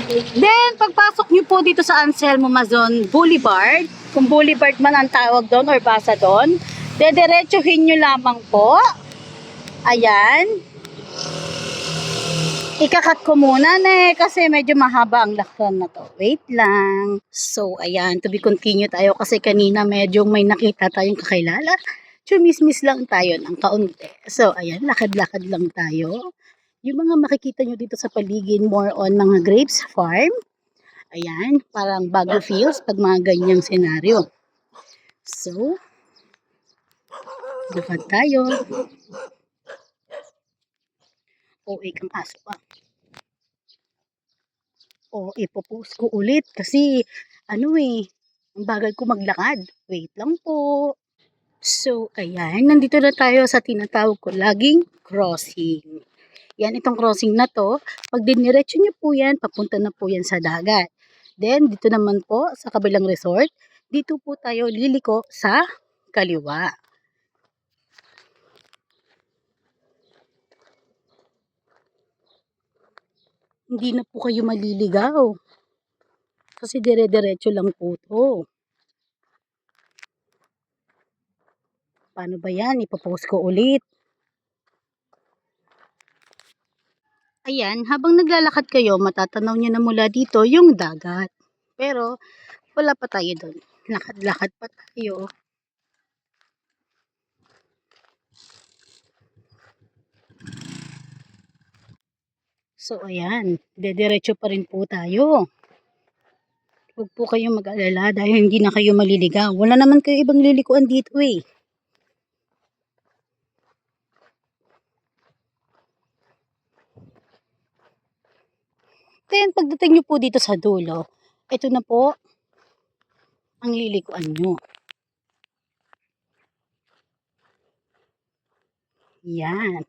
Then, pagpasok nyo po dito sa Anselmo Mazon Boulevard, kung Boulevard man ang tawag doon or basa doon, dediretsuhin nyo lamang po. Ayan. Ikakat ko muna kasi medyo mahaba ang laksan na to. Wait lang. So, ayan, to be continue tayo kasi kanina medyo may nakita tayong kakilala. Chumismis lang tayo ng kaunti. So, ayan, lakad-lakad lang tayo. Yung mga makikita nyo dito sa paligid, more on mga grapes farm. Ayan, parang bago feels pag mga ganyang senaryo. So, lakad tayo. O, ikang aso pa. O, ipopost ko ulit kasi, ang bagal ko maglakad. Wait lang po. So, ayan, nandito na tayo sa tinatawag ko laging crossing. Yan, itong crossing na to, pag diniretso nyo po yan, papunta na po yan sa dagat. Then, dito naman po, sa kabilang resort, dito po tayo liliko sa kaliwa. Hindi na po kayo maliligaw. Kasi dire-diretso lang po to. Paano ba yan? Ipopost ko ulit. Ayan, habang naglalakad kayo, matatanaw nyo na mula dito yung dagat. Pero, wala pa tayo doon. Lakad-lakad pa tayo. So, ayan. Dediretso pa rin po tayo. Huwag po kayong mag-alala dahil hindi na kayo maliligaw. Wala naman kayo ibang lilikuan dito eh. Then, pagdating nyo po dito sa dulo, ito na po ang lilikuan nyo. Yan.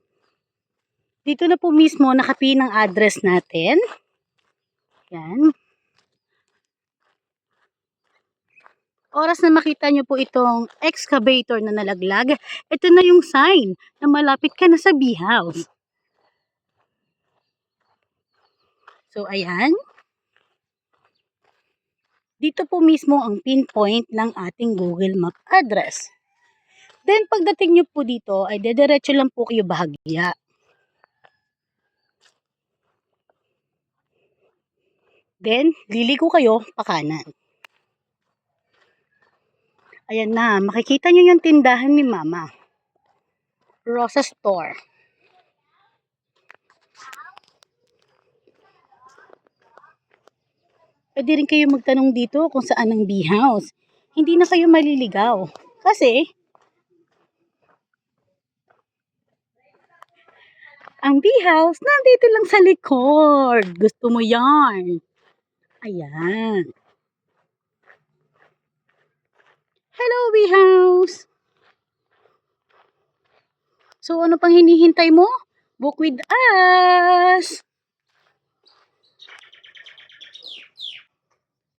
Dito na po mismo nakapin ang address natin. Yan. Oras na makita nyo po itong excavator na nalaglag, ito na yung sign na malapit ka na sa bee house. So, ayan. Dito po mismo ang pinpoint ng ating Google Map address. Then, pagdating nyo po dito, ay dediretso lang po kayo bahagya. Then, liliko kayo pa kanan. Ayan na, makikita nyo yung tindahan ni Mama. Rosa Store. Pwede rin kayo magtanong dito kung saan ang bee house. Hindi na kayo maliligaw. Kasi, ang bee house nandito lang sa likod. Gusto mo yan? Ayan. Hello, bee house! So, ano pang hinihintay mo? Book with us!